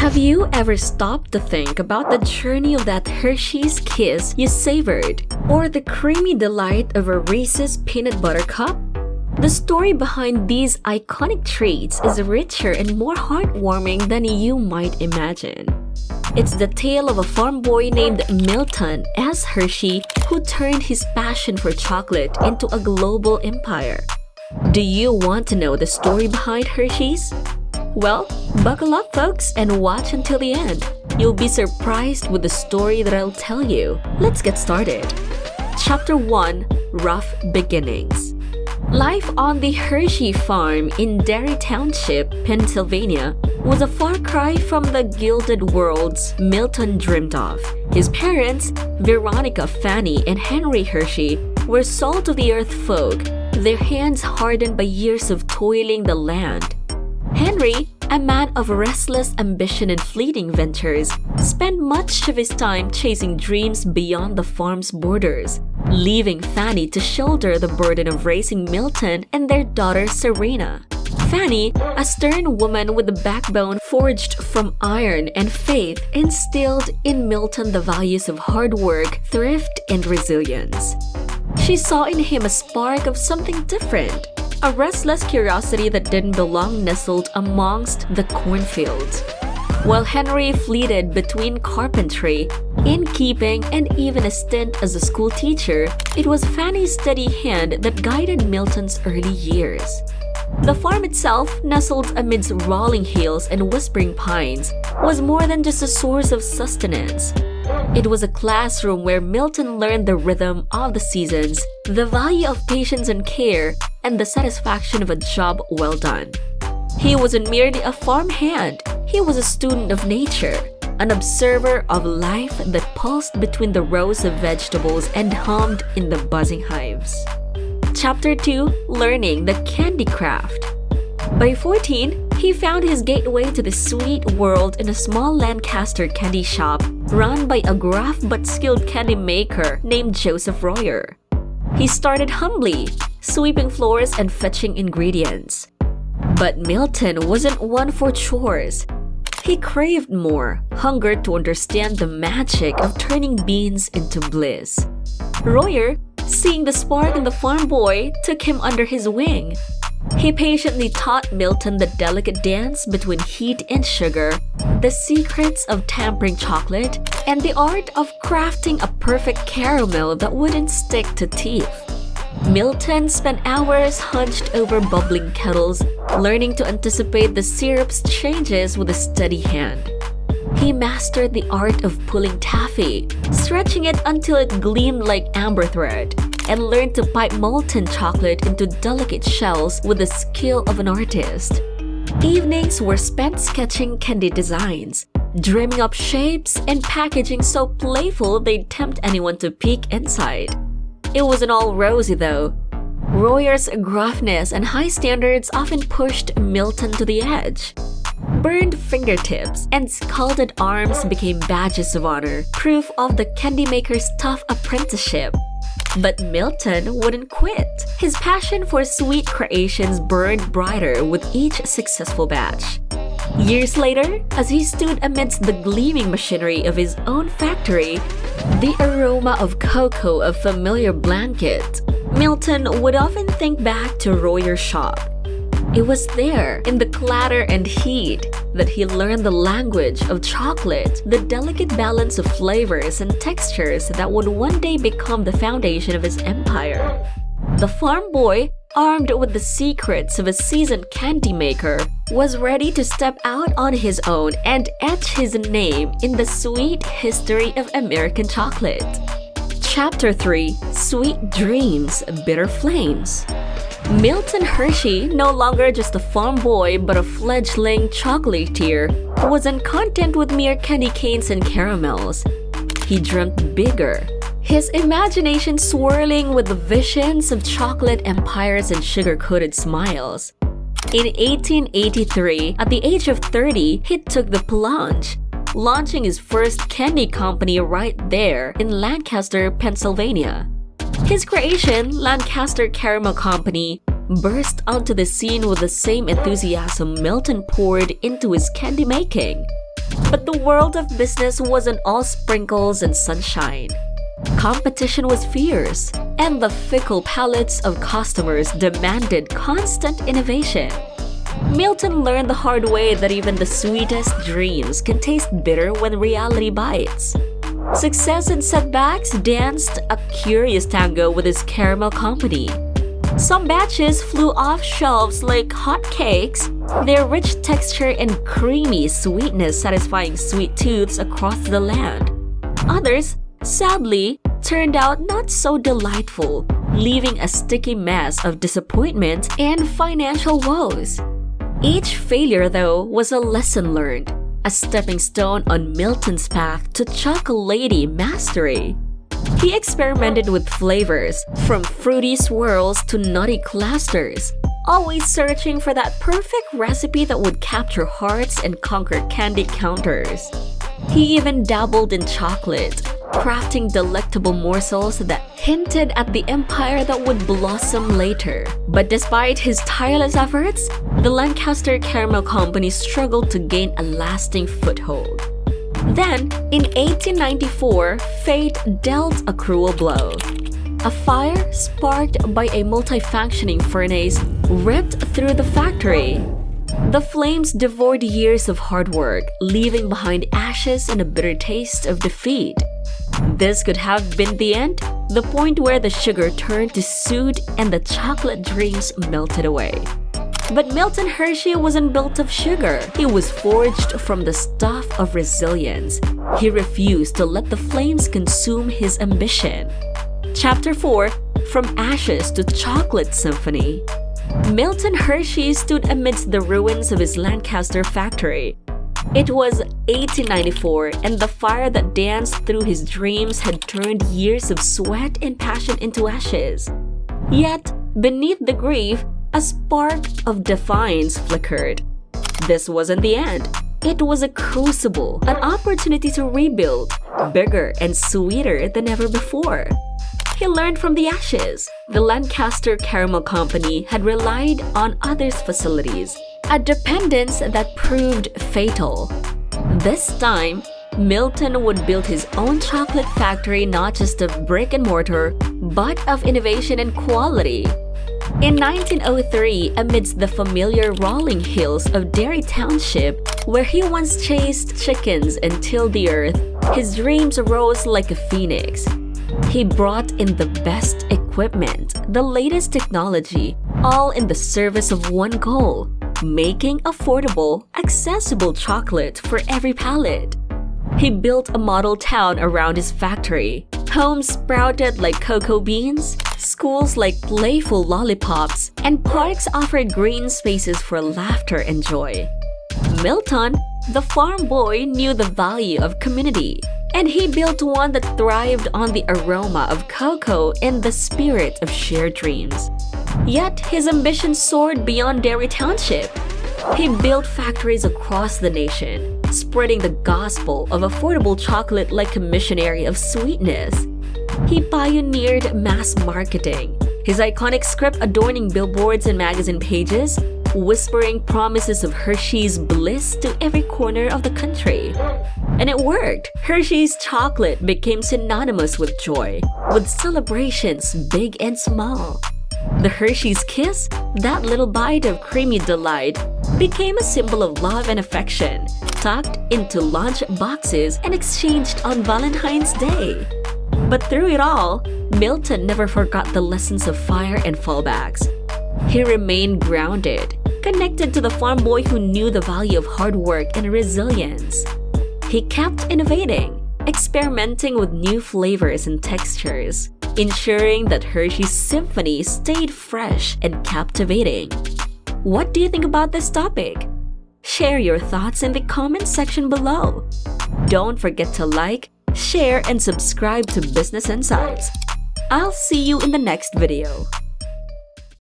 Have you ever stopped to think about the journey of that Hershey's kiss you savored, or the creamy delight of a Reese's peanut butter cup? The story behind these iconic treats is richer and more heartwarming than you might imagine. It's the tale of a farm boy named Milton S. Hershey who turned his passion for chocolate into a global empire. Do you want to know the story behind Hershey's? Well, buckle up folks and watch until the end. You'll be surprised with the story that I'll tell you. Let's get started. Chapter 1: Rough Beginnings. Life on the Hershey farm in Derry Township, Pennsylvania, was a far cry from the gilded worlds Milton dreamed of. His parents, Veronica Fanny and Henry Hershey, were salt-of-the-earth folk, their hands hardened by years of toiling the land. Henry, a man of restless ambition and fleeting ventures, spent much of his time chasing dreams beyond the farm's borders, leaving Fanny to shoulder the burden of raising Milton and their daughter Serena. Fanny, a stern woman with a backbone forged from iron and faith, instilled in Milton the values of hard work, thrift, and resilience. She saw in him a spark of something different, a restless curiosity that didn't belong nestled amongst the cornfields. While Henry flitted between carpentry, innkeeping, and even a stint as a school teacher, it was Fanny's steady hand that guided Milton's early years. The farm itself, nestled amidst rolling hills and whispering pines, was more than just a source of sustenance. It was a classroom where Milton learned the rhythm of the seasons, the value of patience and care, and the satisfaction of a job well done. He wasn't merely a farm hand, he was a student of nature, an observer of life that pulsed between the rows of vegetables and hummed in the buzzing hives. Chapter 2: Learning the Candy Craft. By 14, he found his gateway to the sweet world in a small Lancaster candy shop run by a gruff but skilled candy maker named Joseph Royer. He started humbly, sweeping floors and fetching ingredients. But Milton wasn't one for chores. He craved more, hungered to understand the magic of turning beans into bliss. Royer, seeing the spark in the farm boy, took him under his wing. He patiently taught Milton the delicate dance between heat and sugar, the secrets of tempering chocolate, and the art of crafting a perfect caramel that wouldn't stick to teeth. Milton spent hours hunched over bubbling kettles, learning to anticipate the syrup's changes with a steady hand. He mastered the art of pulling taffy, stretching it until it gleamed like amber thread, and learned to pipe molten chocolate into delicate shells with the skill of an artist. Evenings were spent sketching candy designs, dreaming up shapes, and packaging so playful they'd tempt anyone to peek inside. It wasn't all rosy though. Royer's gruffness and high standards often pushed Milton to the edge. Burned fingertips and scalded arms became badges of honor, proof of the candy maker's tough apprenticeship. But Milton wouldn't quit. His passion for sweet creations burned brighter with each successful batch. Years later, as he stood amidst the gleaming machinery of his own factory, the aroma of cocoa a familiar blanket, Milton would often think back to Royer's shop. It was there, in the clatter and heat, that he learned the language of chocolate, the delicate balance of flavors and textures that would one day become the foundation of his empire. The farm boy, armed with the secrets of a seasoned candy maker, was ready to step out on his own and etch his name in the sweet history of American chocolate. Chapter 3: Sweet Dreams, Bitter Flames. Milton Hershey, no longer just a farm boy but a fledgling chocolatier, wasn't content with mere candy canes and caramels. He dreamt bigger, his imagination swirling with the visions of chocolate empires and sugar-coated smiles. In 1883, at the age of 30, he took the plunge, launching his first candy company right there in Lancaster, Pennsylvania. His creation, Lancaster Caramel Company, burst onto the scene with the same enthusiasm Milton poured into his candy making. But the world of business wasn't all sprinkles and sunshine. Competition was fierce, and the fickle palates of customers demanded constant innovation. Milton learned the hard way that even the sweetest dreams can taste bitter when reality bites. Success and setbacks danced a curious tango with his caramel company. Some batches flew off shelves like hot cakes, their rich texture and creamy sweetness satisfying sweet tooths across the land. Others, sadly, turned out not so delightful, leaving a sticky mess of disappointment and financial woes. Each failure, though, was a lesson learned, a stepping stone on Milton's path to chocolatey mastery. He experimented with flavors, from fruity swirls to nutty clusters, always searching for that perfect recipe that would capture hearts and conquer candy counters. He even dabbled in chocolate, crafting delectable morsels that hinted at the empire that would blossom later. But despite his tireless efforts, the Lancaster Caramel Company struggled to gain a lasting foothold. Then, in 1894, fate dealt a cruel blow. A fire sparked by a multifunctioning furnace ripped through the factory. The flames devoured years of hard work, leaving behind ashes and a bitter taste of defeat. This could have been the end, the point where the sugar turned to soot and the chocolate dreams melted away. But Milton Hershey wasn't built of sugar. He was forged from the stuff of resilience. He refused to let the flames consume his ambition. Chapter 4: From Ashes to Chocolate Symphony. Milton Hershey stood amidst the ruins of his Lancaster factory. It was 1894, and the fire that danced through his dreams had turned years of sweat and passion into ashes. Yet, beneath the grief, a spark of defiance flickered. This wasn't the end. It was a crucible, an opportunity to rebuild, bigger and sweeter than ever before. He learned from the ashes. The Lancaster Caramel Company had relied on others' facilities, a dependence that proved fatal. This time, Milton would build his own chocolate factory not just of brick and mortar, but of innovation and quality. In 1903, amidst the familiar rolling hills of Derry Township, where he once chased chickens and tilled the earth, his dreams arose like a phoenix. He brought in the best equipment, the latest technology, all in the service of one goal: making affordable, accessible chocolate for every palate. He built a model town around his factory. Homes sprouted like cocoa beans, schools like playful lollipops, and parks offered green spaces for laughter and joy. Milton, the farm boy, knew the value of community, and he built one that thrived on the aroma of cocoa and the spirit of shared dreams. Yet his ambition soared beyond Derry Township. He built factories across the nation, spreading the gospel of affordable chocolate like a missionary of sweetness. He pioneered mass marketing, his iconic script adorning billboards and magazine pages, whispering promises of Hershey's bliss to every corner of the country. And it worked. Hershey's chocolate became synonymous with joy, with celebrations big and small. The Hershey's Kiss, that little bite of creamy delight, became a symbol of love and affection, tucked into lunch boxes and exchanged on Valentine's Day. But through it all, Milton never forgot the lessons of fire and fallbacks. He remained grounded, connected to the farm boy who knew the value of hard work and resilience. He kept innovating, experimenting with new flavors and textures, ensuring that Hershey's symphony stayed fresh and captivating. What do you think about this topic? Share your thoughts in the comment section below. Don't forget to like, share, and subscribe to Business Insights. I'll see you in the next video.